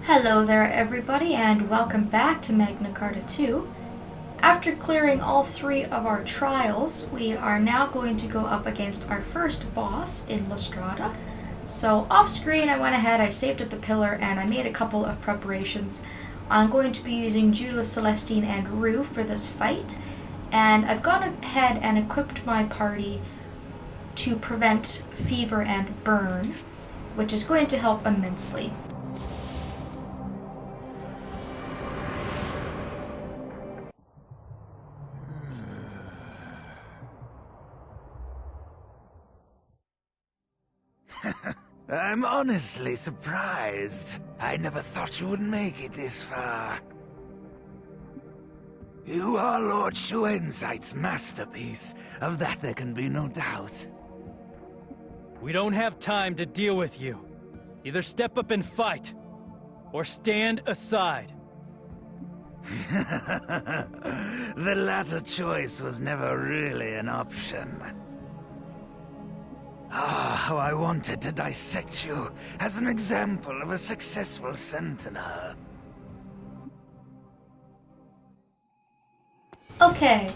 Hello there everybody and welcome back to Magna Carta 2. After clearing all three of our trials, we are now going to go up against our first boss in Strada. So off screen I went ahead, I saved at the pillar and I made a couple of preparations. I'm going to be using Judo, Celestine and Rue for this fight, and I've gone ahead and equipped my party to prevent fever and burn, which is going to help immensely. I'm honestly surprised. I never thought you would make it this far. You are Lord Shuensight's masterpiece. Of that there can be no doubt. We don't have time to deal with you. Either step up and fight, or stand aside. The latter choice was never really an option. Ah, how I wanted to dissect you as an example of a successful sentinel. Okay,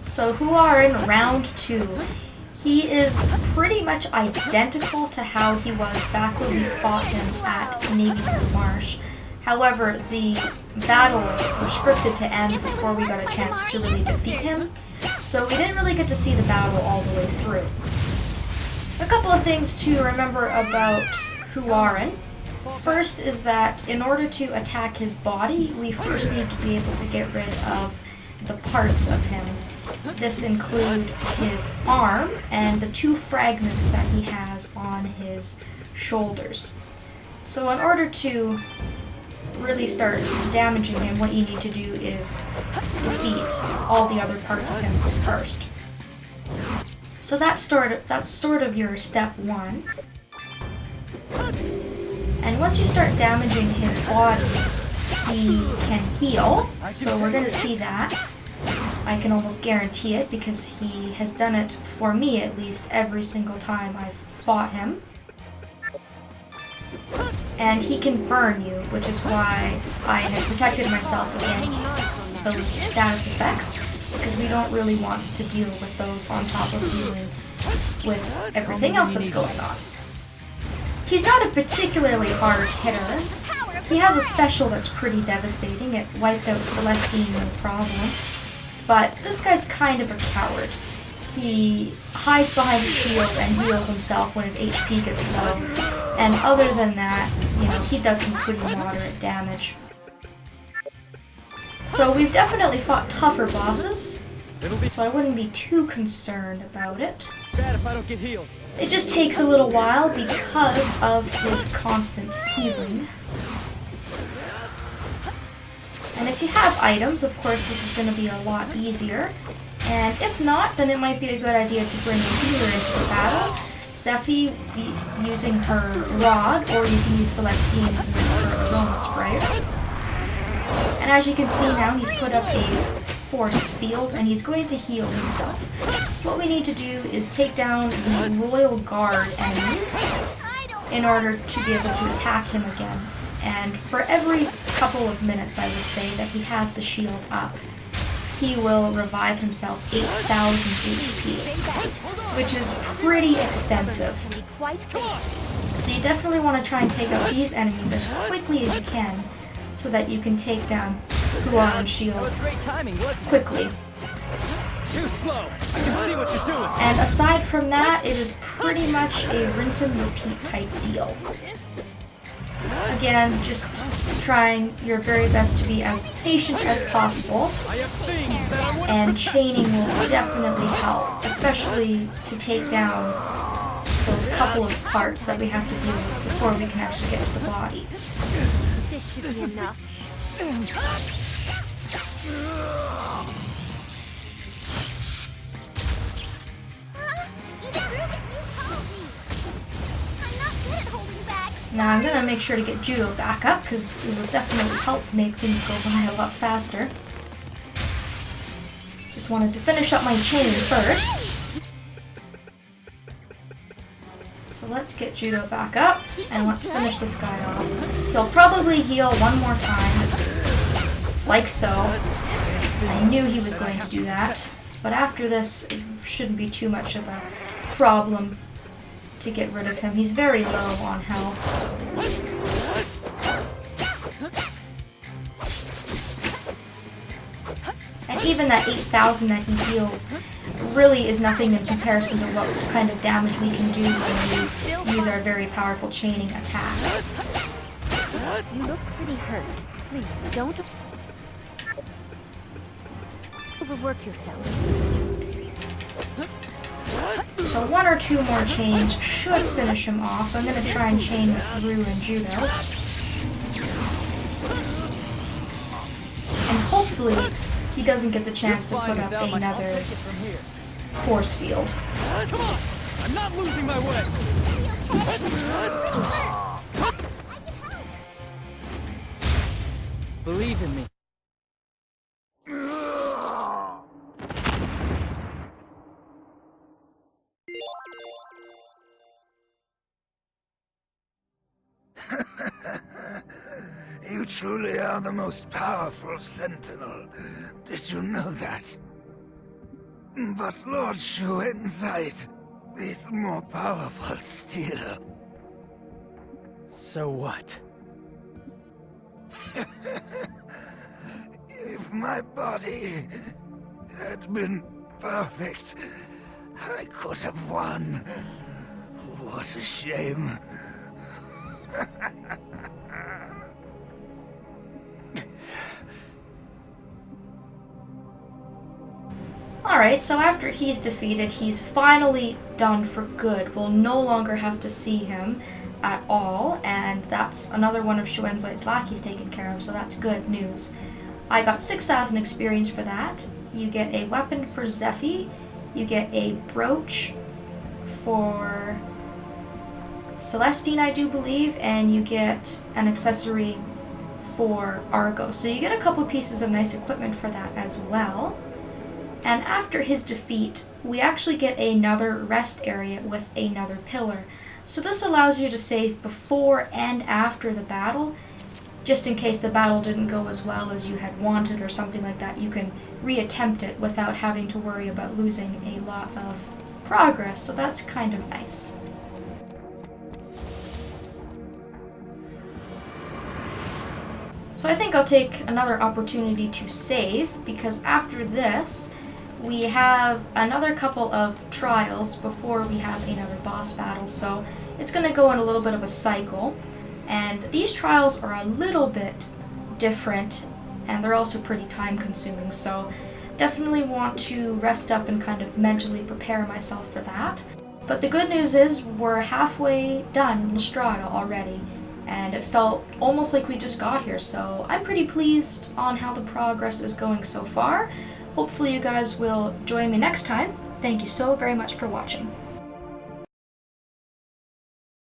so Huaren round 2. He is pretty much identical to how he was back when we fought him at Navyblue Marsh. However, the battle was scripted to end before we got a chance to really defeat him, so we didn't really get to see the battle all the way through. A couple of things to remember about Huaren. First is that in order to attack his body, we first need to be able to get rid of the parts of him. This include his arm and the 2 fragments that he has on his shoulders. So in order to really start damaging him, what you need to do is defeat all the other parts of him first. So that's sort of your step 1. And once you start damaging his body, he can heal. So we're going to see that. I can almost guarantee it because he has done it, for me at least, every single time I've fought him. And he can burn you, which is why I had protected myself against those status effects, because we don't really want to deal with those on top of dealing with everything else that's going on. He's not a particularly hard hitter. He has a special that's pretty devastating. It wiped out Celestine no problem. But this guy's kind of a coward. He hides behind a shield and heals himself when his HP gets low. And other than that, you know, he does some pretty moderate damage. So we've definitely fought tougher bosses, so I wouldn't be too concerned about it. Bad if I don't get healed. It just takes a little while because of his constant healing. And if you have items, of course this is going to be a lot easier. And if not, then it might be a good idea to bring a healer into the battle. Sephi using her rod, or you can use Celestine with her aroma sprayer. And as you can see now, he's put up a force field and he's going to heal himself. So what we need to do is take down the Royal Guard enemies in order to be able to attack him again. And for every couple of minutes, I would say, that he has the shield up, he will revive himself 8,000 HP, which is pretty extensive. So you definitely want to try and take out these enemies as quickly as you can, so that you can take down Huaren's shield quickly. Too slow. I can see what you're doing. And aside from that, it is pretty much a rinse and repeat type deal. Again, just trying your very best to be as patient as possible, and chaining will definitely help, especially to take down those couple of parts that we have to do before we can actually get to the body. This should be enough. Now I'm going to make sure to get Judo back up, because it will definitely help make things go by a lot faster. Just wanted to finish up my chain first. So So let's get Judo back up, and let's finish this guy off. He'll probably heal one more time, like so. I knew he was going to do that, but after this, it shouldn't be too much of a problem to get rid of him. He's very low on health. And even that 8,000 that he heals really is nothing in comparison to what kind of damage we can do when we use our very powerful chaining attacks. You look pretty hurt. Please, don't overwork yourself. So one or two more chains should finish him off. I'm going to try and chain with Rue and Judo. And hopefully he doesn't get the chance to put up another force field. Come on! I'm not losing my way! Believe in me. You truly are the most powerful sentinel. Did you know that? But Lord Huaren's sight is more powerful still. So what? If my body had been perfect, I could have won. What a shame. Alright, so after he's defeated, he's finally done for good. We'll no longer have to see him at all, and that's another one of Shuenzai's lackeys taken care of, so that's good news. I got 6,000 experience for that. You get a weapon for Zephy, you get a brooch for Celestine, I do believe, and you get an accessory for Argo. So you get a couple pieces of nice equipment for that as well. And after his defeat, we actually get another rest area with another pillar. So this allows you to save before and after the battle, just in case the battle didn't go as well as you had wanted or something like that. You can reattempt it without having to worry about losing a lot of progress, so that's kind of nice. So I think I'll take another opportunity to save, because after this, we have another couple of trials before we have another boss battle, so it's going to go in a little bit of a cycle. And these trials are a little bit different, and they're also pretty time consuming, so definitely want to rest up and kind of mentally prepare myself for that. But the good news is we're halfway done in Strada already, and it felt almost like we just got here, so I'm pretty pleased on how the progress is going so far. Hopefully you guys will join me next time. Thank you so very much for watching.